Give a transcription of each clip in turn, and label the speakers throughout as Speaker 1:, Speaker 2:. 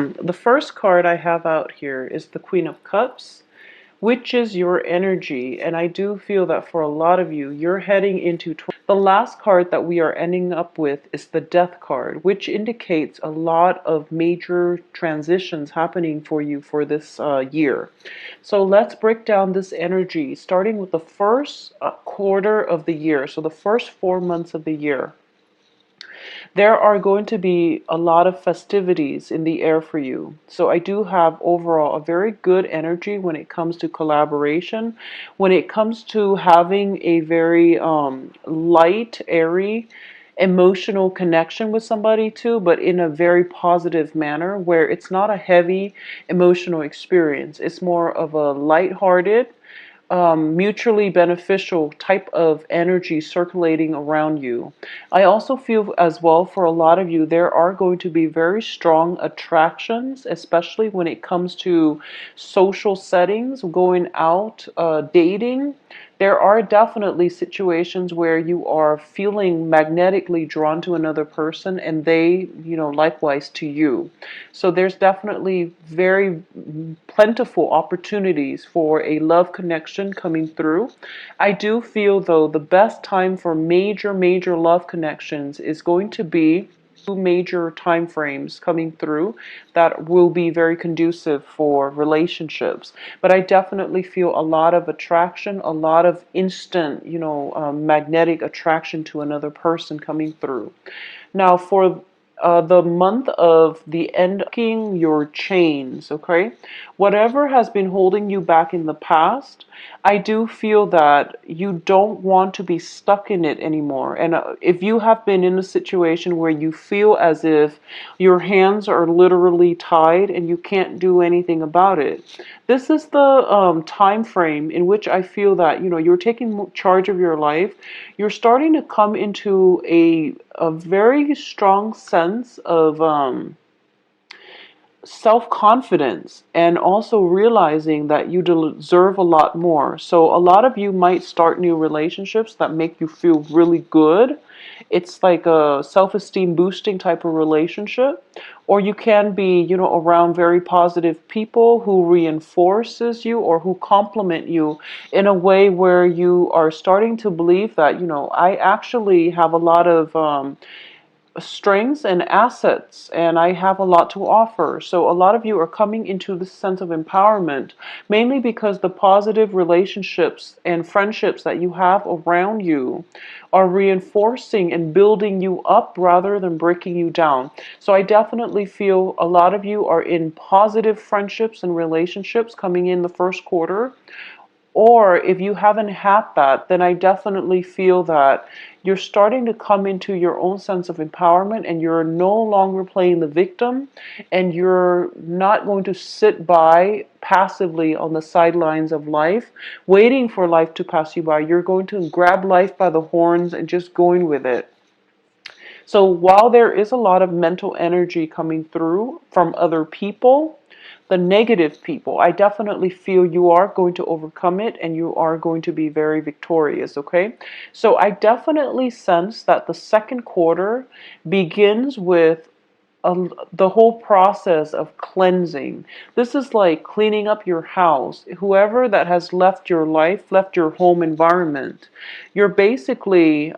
Speaker 1: The first card I have out here is the Queen of Cups, which is your energy. And I do feel that for a lot of you, you're heading into the last card that we are ending up with is the Death card, which indicates a lot of major transitions happening for you for this year. So let's break down this energy, starting with the first quarter of the year, so the first 4 months of the year. There are going to be a lot of festivities in the air for you. So I do have overall a very good energy when it comes to collaboration, when it comes to having a very light, airy, emotional connection with somebody too, but in a very positive manner where it's not a heavy emotional experience. It's more of a light-hearted, mutually beneficial type of energy circulating around you. I also feel as well for a lot of you, there are going to be very strong attractions, especially when it comes to social settings, going out, dating. There are definitely situations where you are feeling magnetically drawn to another person and they, likewise to you. So there's definitely very plentiful opportunities for a love connection coming through. I do feel though the best time for major love connections is going to be two major time frames coming through that will be very conducive for relationships. But I definitely feel a lot of attraction, a lot of instant, magnetic attraction to another person coming through. Now, for the month of the end, your chains, okay? Whatever has been holding you back in the past, I do feel that you don't want to be stuck in it anymore. And if you have been in a situation where you feel as if your hands are literally tied and you can't do anything about it, this is the time frame in which I feel that, you're taking charge of your life. You're starting to come into a very strong sense of self-confidence and also realizing that you deserve a lot more. So a lot of you might start new relationships that make you feel really good. It's like a self-esteem boosting type of relationship. Or you can be, around very positive people who reinforces you or who compliment you in a way where you are starting to believe that, I actually have a lot of strengths and assets and I have a lot to offer. So a lot of you are coming into this sense of empowerment mainly because the positive relationships and friendships that you have around you are reinforcing and building you up rather than breaking you down. So I definitely feel a lot of you are in positive friendships and relationships coming in the first quarter. Or if you haven't had that, then I definitely feel that you're starting to come into your own sense of empowerment and you're no longer playing the victim and you're not going to sit by passively on the sidelines of life, waiting for life to pass you by. You're going to grab life by the horns and just going with it. So while there is a lot of mental energy coming through from other people, the negative people, I definitely feel you are going to overcome it and you are going to be very victorious, okay? So I definitely sense that the second quarter begins with the whole process of cleansing. This is like cleaning up your house. Whoever that has left your life, left your home environment, you're basically,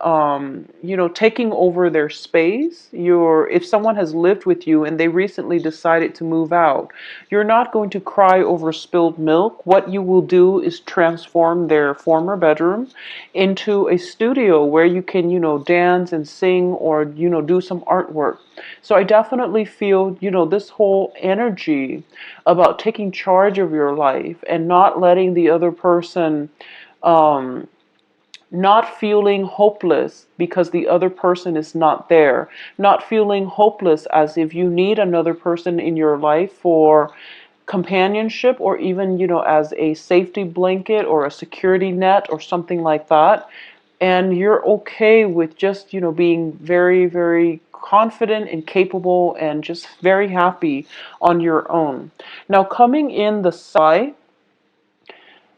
Speaker 1: taking over their space. If someone has lived with you and they recently decided to move out, you're not going to cry over spilled milk. What you will do is transform their former bedroom into a studio where you can, dance and sing or, do some artwork. So I definitely feel, this whole energy about taking charge of your life and not letting the other person, not feeling hopeless because the other person is not there, not feeling hopeless as if you need another person in your life for companionship or even, as a safety blanket or a security net or something like that. And you're okay with just, being very, very confident and capable and just very happy on your own. Now, coming in the side,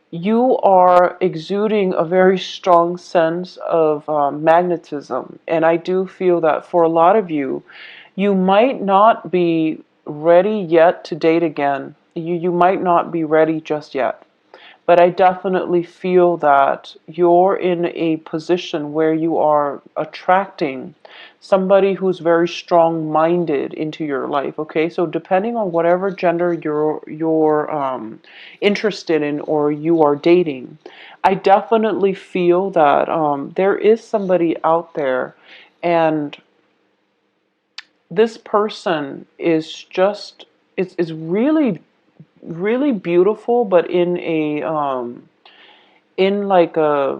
Speaker 1: you are exuding a very strong sense of magnetism. And I do feel that for a lot of you, you might not be ready yet to date again. You might not be ready just yet. But I definitely feel that you're in a position where you are attracting somebody who's very strong-minded into your life. Okay, so depending on whatever gender you're interested in or you are dating, I definitely feel that there is somebody out there, and this person is just is really beautiful, but in like a,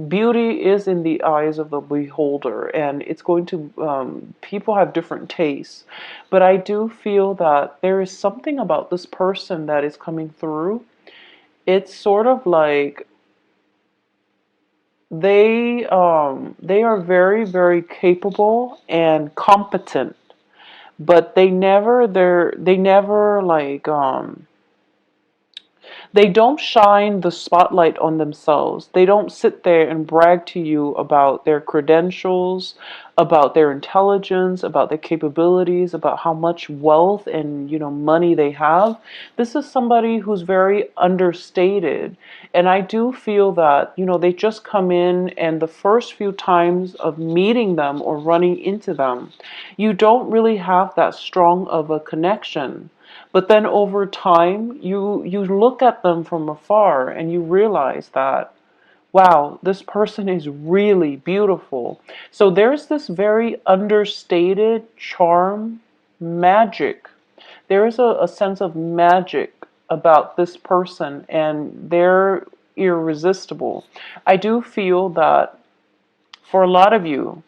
Speaker 1: beauty is in the eyes of the beholder, and it's going to, people have different tastes, but I do feel that there is something about this person that is coming through. It's sort of like they are very, very capable and competent, but they never like they don't shine the spotlight on themselves. They don't sit there and brag to you about their credentials, about their intelligence, about their capabilities, about how much wealth and, money they have. This is somebody who's very understated. And I do feel that, they just come in, and the first few times of meeting them or running into them, you don't really have that strong of a connection. But then over time, you look at them from afar and you realize that, wow, this person is really beautiful. So there's this very understated charm, magic. There is a sense of magic about this person, and they're irresistible. I do feel that for a lot of you,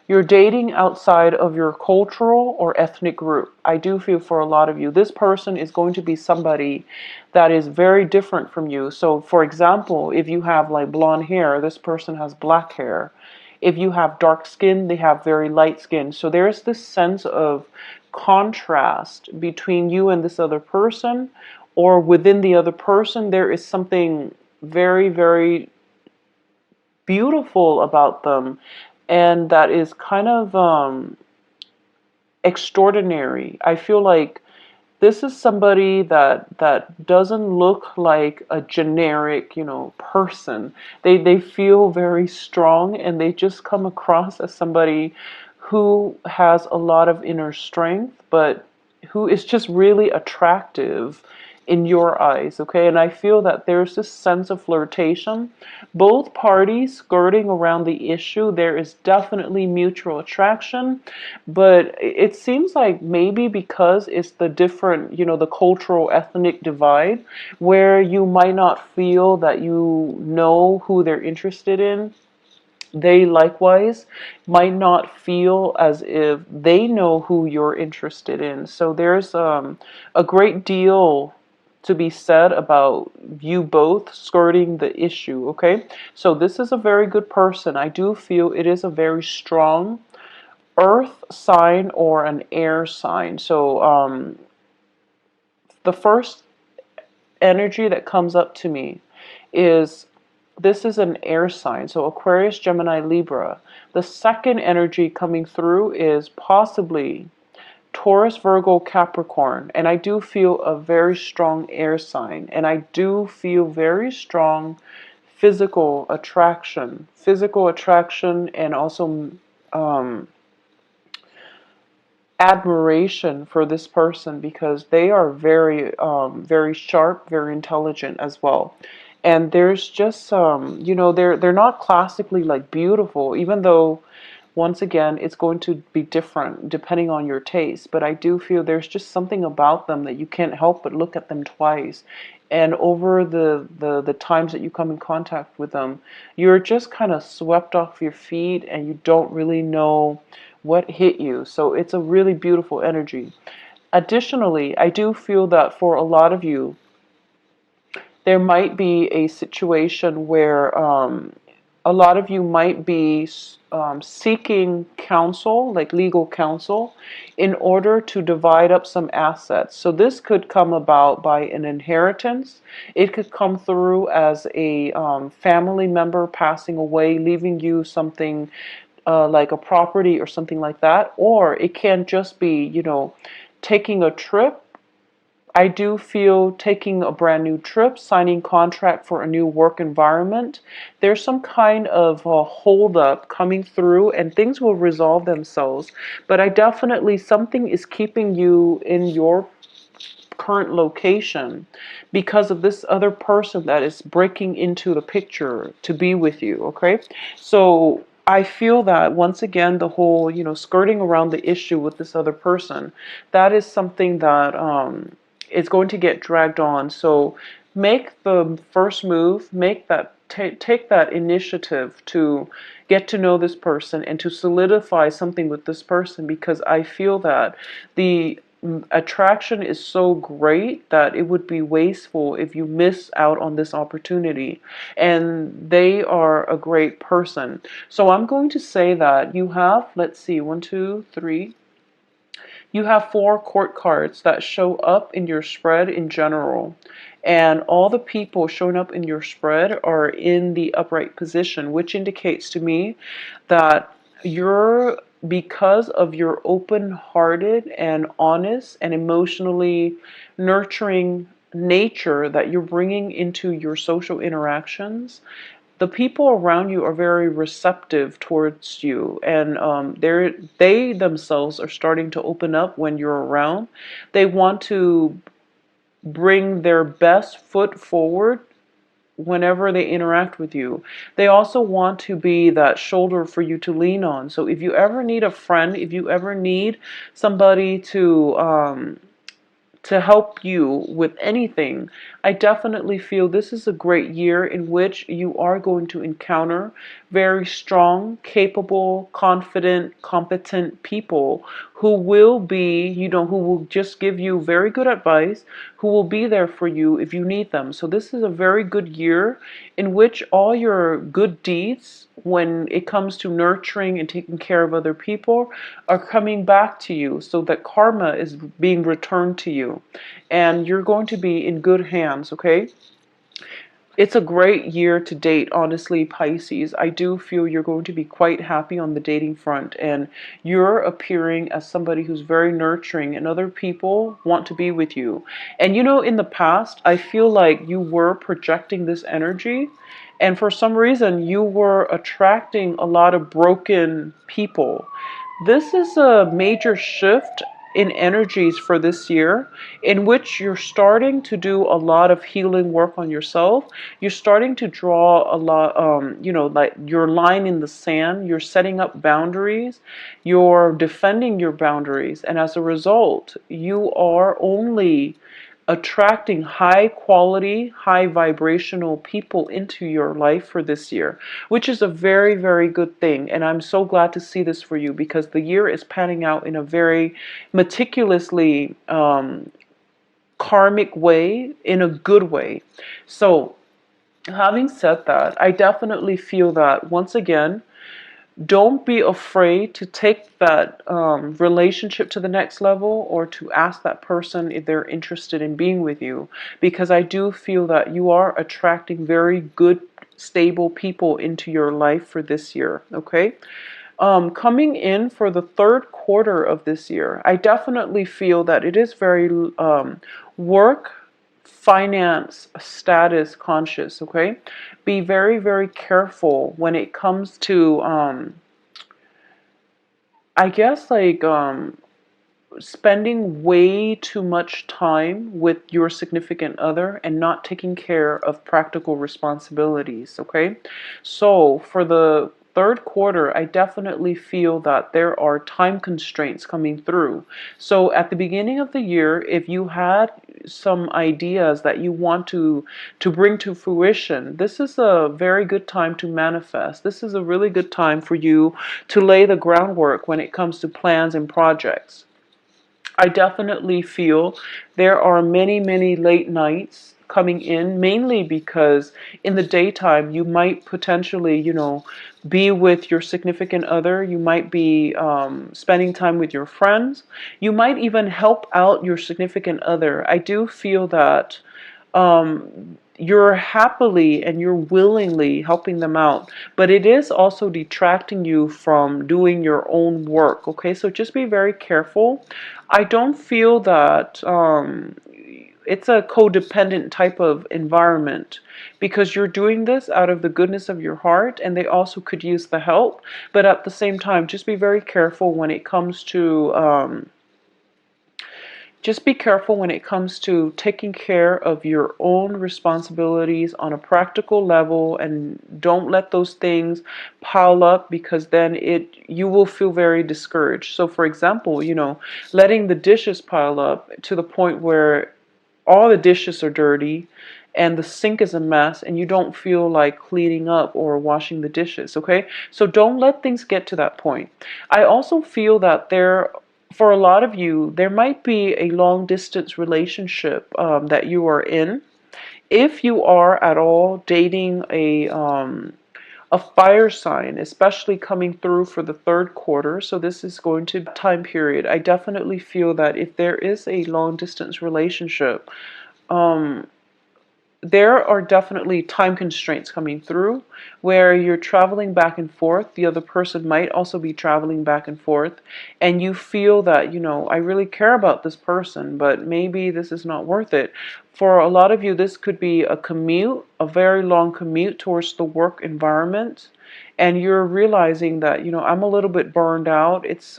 Speaker 1: you're dating outside of your cultural or ethnic group. I do feel for a lot of you, this person is going to be somebody that is very different from you. So, for example, if you have like blonde hair, this person has black hair. If you have dark skin, they have very light skin. So there's this sense of contrast between you and this other person, or within the other person, there is something very, very beautiful about them, and that is kind of extraordinary. I feel like this is somebody that doesn't look like a generic, person. They feel very strong, and they just come across as somebody who has a lot of inner strength, but who is just really attractive in your eyes, okay? And I feel that there's this sense of flirtation. Both parties skirting around the issue, there is definitely mutual attraction, but it seems like maybe because it's the different, the cultural ethnic divide, where you might not feel that you know who they're interested in, they likewise might not feel as if they know who you're interested in. So there's a great deal to be said about you both skirting the issue, okay? So this is a very good person. I do feel it is a very strong earth sign or an air sign. So the first energy that comes up to me is, this is an air sign, so Aquarius, Gemini, Libra. The second energy coming through is possibly Taurus, Virgo, Capricorn. And I do feel a very strong air sign. And I do feel very strong physical attraction, and also admiration for this person, because they are very, very sharp, very intelligent as well. And there's just they're not classically like beautiful, even though once again it's going to be different depending on your taste. But I do feel there's just something about them that you can't help but look at them twice. And over the times that you come in contact with them, you're just kind of swept off your feet, and you don't really know what hit you. So it's a really beautiful energy. Additionally, I do feel that for a lot of you, there might be a situation where a lot of you might be seeking counsel, like legal counsel, in order to divide up some assets. So this could come about by an inheritance. It could come through as a family member passing away, leaving you something like a property or something like that, or it can just be, taking a trip. I do feel taking a brand new trip, signing contract for a new work environment. There's some kind of a hold up coming through and things will resolve themselves. But I definitely, something is keeping you in your current location because of this other person that is breaking into the picture to be with you, okay? So I feel that once again, the whole, skirting around the issue with this other person, that is something that is going to get dragged on. So make the first move, make that take that initiative to get to know this person and to solidify something with this person, because I feel that the attraction is so great that it would be wasteful if you miss out on this opportunity. And they are a great person. So I'm going to say that you have, let's see, 1, 2, 3. You have 4 court cards that show up in your spread in general. And all the people showing up in your spread are in the upright position, which indicates to me that you're, because of your open-hearted and honest and emotionally nurturing nature that you're bringing into your social interactions, the people around you are very receptive towards you, and they themselves are starting to open up when you're around. They want to bring their best foot forward whenever they interact with you. They also want to be that shoulder for you to lean on. So if you ever need a friend, if you ever need somebody to help you with anything, I definitely feel this is a great year in which you are going to encounter very strong, capable, confident, competent people who will be, who will just give you very good advice, who will be there for you if you need them. So this is a very good year in which all your good deeds, when it comes to nurturing and taking care of other people, are coming back to you, so that karma is being returned to you. And you're going to be in good hands, okay? It's a great year to date, honestly, Pisces. I do feel you're going to be quite happy on the dating front, and you're appearing as somebody who's very nurturing, and other people want to be with you. And in the past, I feel like you were projecting this energy, and for some reason, you were attracting a lot of broken people. This is a major shift in energies for this year, in which you're starting to do a lot of healing work on yourself. You're starting to draw a lot, like your line in the sand. You're setting up boundaries. You're defending your boundaries. And as a result, you are only attracting high quality, high vibrational people into your life for this year, which is a very, very good thing. And I'm so glad to see this for you, because the year is panning out in a very meticulously karmic way, in a good way. So, having said that, I definitely feel that, once again, don't be afraid to take that relationship to the next level, or to ask that person if they're interested in being with you, because I do feel that you are attracting very good, stable people into your life for this year, okay? Coming in for the third quarter of this year, I definitely feel that it is very work, finance, status conscious, okay? Be very, very careful when it comes to, I guess, like, spending way too much time with your significant other and not taking care of practical responsibilities, okay? So for the third quarter, I definitely feel that there are time constraints coming through. So at the beginning of the year, if you had some ideas that you want to bring to fruition, this is a very good time to manifest. This is a really good time for you to lay the groundwork when it comes to plans and projects. I definitely feel there are many, many late nights coming in, mainly because in the daytime you might potentially, be with your significant other. You might be spending time with your friends. You might even help out your significant other. I do feel that you're happily and you're willingly helping them out, but it is also detracting you from doing your own work. Okay, so just be very careful. I don't feel that it's a codependent type of environment, because you're doing this out of the goodness of your heart, and they also could use the help. But at the same time, just be very careful when it comes to taking care of your own responsibilities on a practical level, and don't let those things pile up, because then you will feel very discouraged. So for example, letting the dishes pile up to the point where all the dishes are dirty and the sink is a mess and you don't feel like cleaning up or washing the dishes. Okay, so don't let things get to that point. I also feel that for a lot of you, there might be a long distance relationship that you are in. If you are at all dating a fire sign, especially coming through for the third quarter, so this is going to be a time period. I definitely feel that if there is a long distance relationship, there are definitely time constraints coming through where you're traveling back and forth. The other person might also be traveling back and forth, and you feel that, I really care about this person, but maybe this is not worth it. For a lot of you, this could be a commute, a very long commute towards the work environment. And you're realizing that, I'm a little bit burned out. It's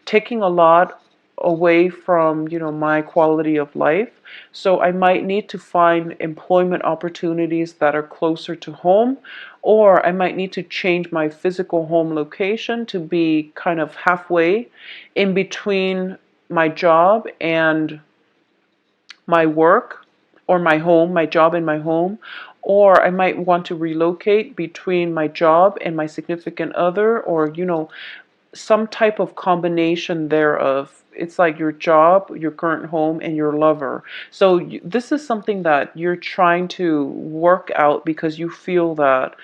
Speaker 1: taking a lot away from, my quality of life. So I might need to find employment opportunities that are closer to home, or I might need to change my physical home location to be kind of halfway in between my job and my work, or my home, my job and my home. Or I might want to relocate between my job and my significant other, or, some type of combination thereof. It's like your job, your current home, and your lover. So this is something that you're trying to work out, because you feel that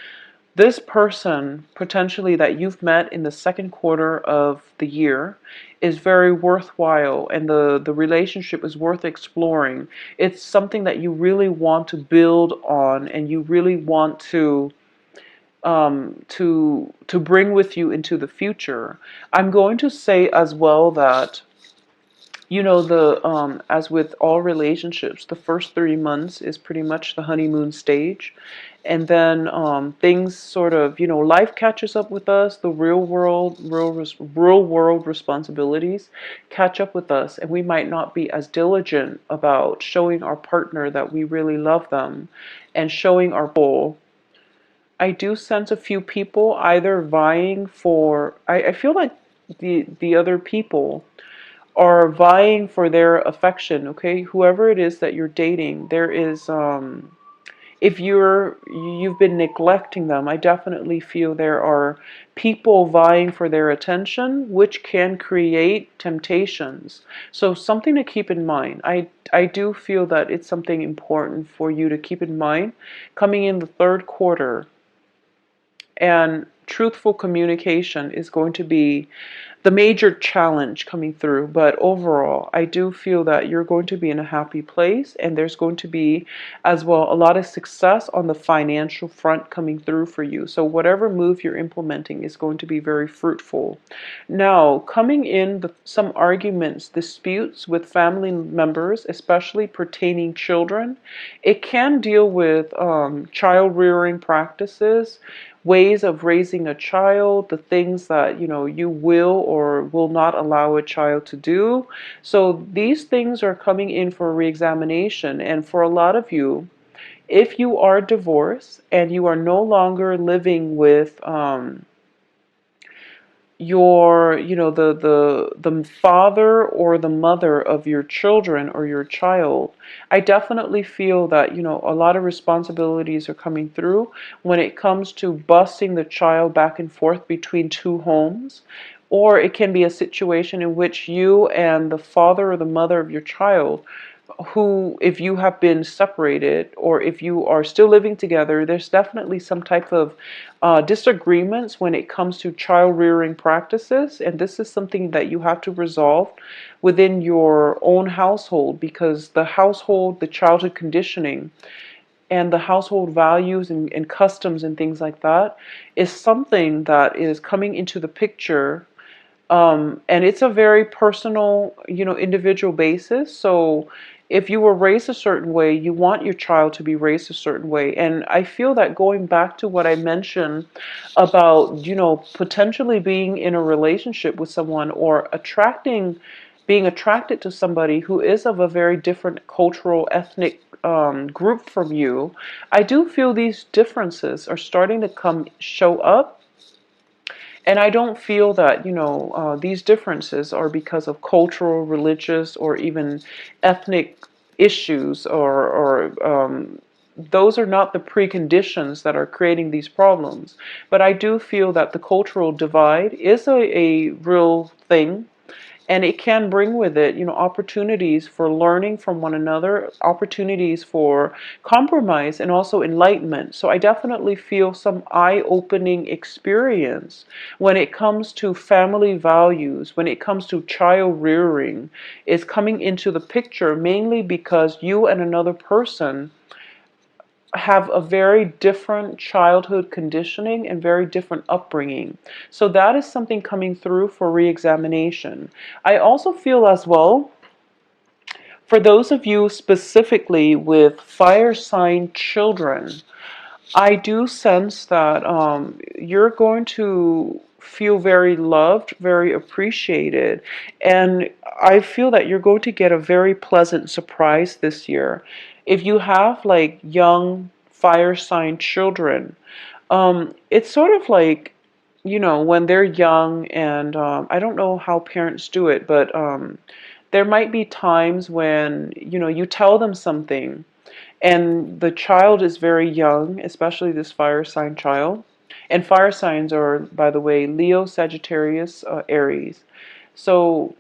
Speaker 1: this person potentially that you've met in the second quarter of the year is very worthwhile, and the relationship is worth exploring. It's something that you really want to build on, and you really want to bring with you into the future. I'm going to say as well that, the as with all relationships, the first 3 months is pretty much the honeymoon stage, and then things sort of, life catches up with us. The real world responsibilities catch up with us, and we might not be as diligent about showing our partner that we really love them and showing our goal. I do sense a few people either vying for, I feel like the other people are vying for their affection. Okay, whoever it is that you're dating, there is if you've been neglecting them, I definitely feel there are people vying for their attention, which can create temptations. So something to keep in mind. I do feel that it's something important for you to keep in mind coming in the third quarter. And truthful communication is going to be the major challenge coming through. But overall, I do feel that you're going to be in a happy place, and there's going to be as well a lot of success on the financial front coming through for you. So whatever move you're implementing is going to be very fruitful. Now, coming in some arguments, disputes with family members, especially pertaining children. It can deal with child rearing practices, ways of raising a child, the things that you will or will not allow a child to do. So these things are coming in for reexamination. And for a lot of you, if you are divorced and you are no longer living with your the father or the mother of your children or your child, I definitely feel that a lot of responsibilities are coming through when it comes to busing the child back and forth between two homes. Or it can be a situation in which you and the father or the mother of your child who, if you have been separated or if you are still living together, there's definitely some type of disagreements when it comes to child rearing practices. And this is something that you have to resolve within your own household, because the household, the childhood conditioning, and the household values and customs and things like that is something that is coming into the picture, and it's a very personal, individual basis. So if you were raised a certain way, you want your child to be raised a certain way. And I feel that going back to what I mentioned about, potentially being in a relationship with someone or being attracted to somebody who is of a very different cultural, ethnic group from you, I do feel these differences are starting to show up. And I don't feel that, these differences are because of cultural, religious, or even ethnic issues, or those are not the preconditions that are creating these problems. But I do feel that the cultural divide is a real thing, and it can bring with it, opportunities for learning from one another, opportunities for compromise, and also enlightenment. So I definitely feel some eye-opening experience when it comes to family values, when it comes to child rearing, is coming into the picture, mainly because you and another person have a very different childhood conditioning and very different upbringing. So that is something coming through for re-examination. I also feel as well, for those of you specifically with fire sign children, I do sense that you're going to feel very loved, very appreciated, and I feel that you're going to get a very pleasant surprise this year. If you have like young fire sign children, it's sort of like, when they're young, and I don't know how parents do it, but there might be times when, you tell them something and the child is very young, especially this fire sign child. And fire signs are, by the way, Leo, Sagittarius, Aries. So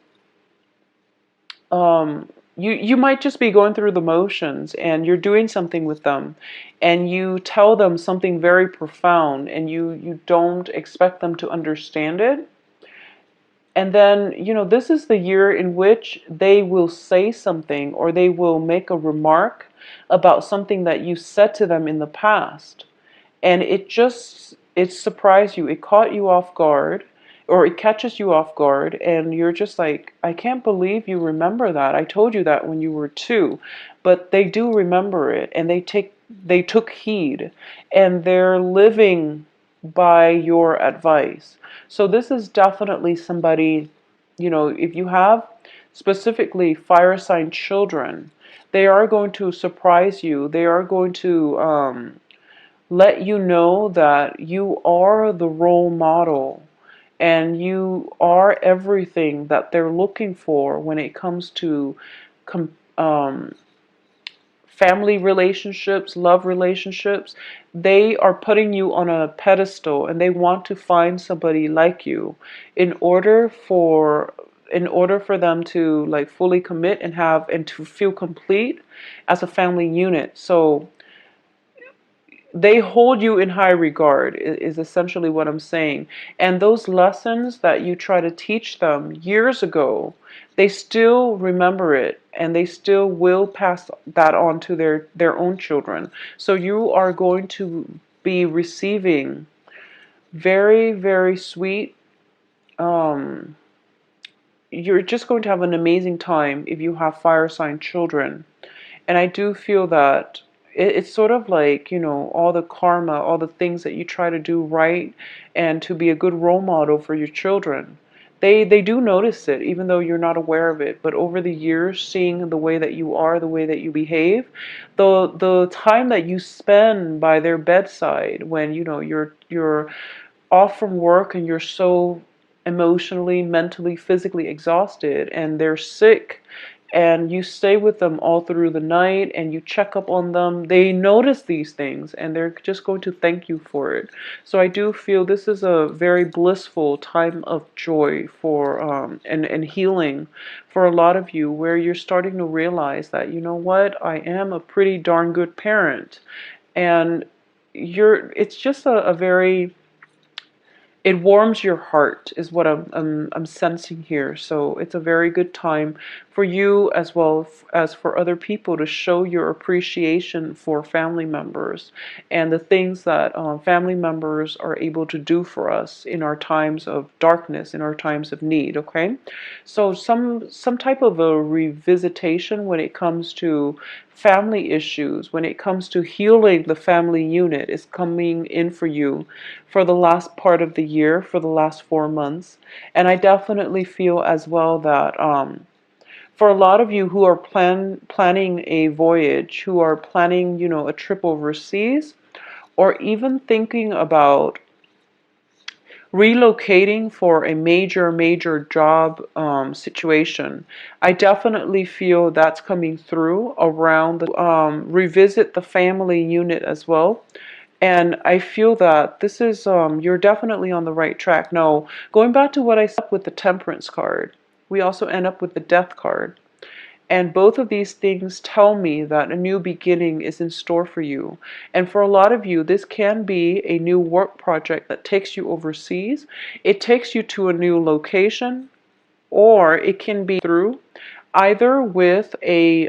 Speaker 1: you might just be going through the motions and you're doing something with them, and you tell them something very profound, and you don't expect them to understand it. And then, this is the year in which they will say something, or they will make a remark about something that you said to them in the past. And it surprised you. It caught you off guard, or it catches you off guard, and you're just like, I can't believe you remember that. I told you that when you were 2. But they do remember it, and they took heed, and they're living by your advice. So this is definitely somebody, if you have specifically fire sign children, they are going to surprise you. They are going to let you know that you are the role model, and you are everything that they're looking for when it comes to com- um, family relationships, love relationships. They are putting you on a pedestal, and they want to find somebody like you in order for them to like fully commit and to feel complete as a family unit. So they hold you in high regard, is essentially what I'm saying. And those lessons that you try to teach them years ago, they still remember it, and they still will pass that on to their own children. So you are going to be receiving very, very sweet, um, you're just going to have an amazing time if you have fire sign children. And I do feel that it's sort of like, all the karma, all the things that you try to do right and to be a good role model for your children. They do notice it, even though you're not aware of it. But over the years, seeing the way that you are, the way that you behave, the time that you spend by their bedside when, you're off from work and you're so emotionally, mentally, physically exhausted, and they're sick, and you stay with them all through the night and you check up on them. They notice these things and they're just going to thank you for it. So I do feel this is a very blissful time of joy for and healing for a lot of you, where you're starting to realize that, you know what, I am a pretty darn good parent. And it's just a very, it warms your heart is what I'm sensing here. So it's a very good time for you as well as for other people to show your appreciation for family members and the things that family members are able to do for us in our times of darkness, in our times of need. Okay, so some type of a revisitation when it comes to family issues, when it comes to healing the family unit, is coming in for you for the last part of the year, for the last 4 months. And I definitely feel as well that for a lot of you who are planning a voyage, who are planning, you know, a trip overseas, or even thinking about relocating for a major job situation, I definitely feel that's coming through around the revisit the family unit as well. And I feel that this is, you're definitely on the right track. Now, going back to what I said with the Temperance card, we also end up with the Death card. And both of these things tell me that a new beginning is in store for you. And for a lot of you, this can be a new work project that takes you overseas. It takes you to a new location, or it can be through either with a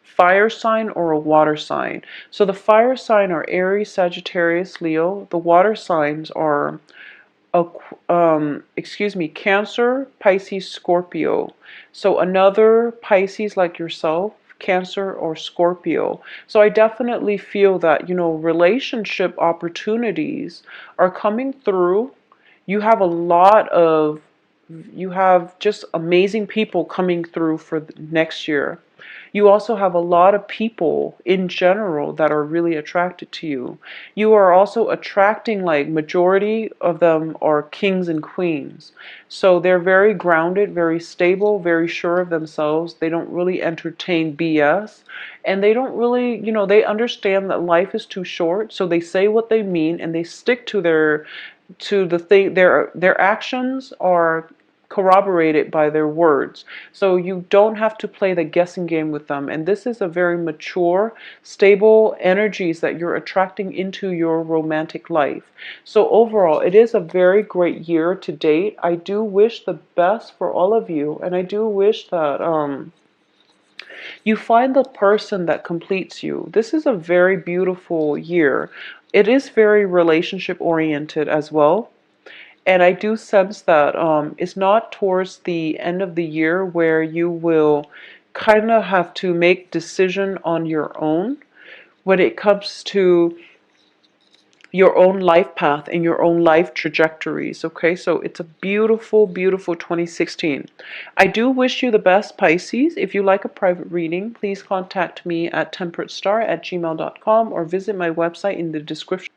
Speaker 1: fire sign or a water sign. So the fire sign are Aries, Sagittarius, Leo. The water signs are Cancer, Pisces, Scorpio. So another Pisces like yourself, Cancer or Scorpio. So I definitely feel that, you know, relationship opportunities are coming through. You have a lot of, you have just amazing people coming through for the next year. You also have a lot of people in general that are really attracted to you. You are also attracting, like, majority of them are kings and queens. So they're very grounded, very stable, very sure of themselves. They don't really entertain BS. And they don't really, you know, they understand that life is too short. So they say what they mean and they stick to the thing. Their actions are corroborated by their words. So you don't have to play the guessing game with them. And this is a very mature, stable energies that you're attracting into your romantic life. So overall, it is a very great year to date. I do wish the best for all of you. And I do wish that you find the person that completes you. This is a very beautiful year. It is very relationship oriented as well. And I do sense that it's not towards the end of the year where you will kind of have to make decision on your own when it comes to your own life path and your own life trajectories. Okay, so it's a beautiful 2016. I do wish you the best, Pisces. If you like a private reading, please contact me at temperatestar@gmail.com or visit my website in the description.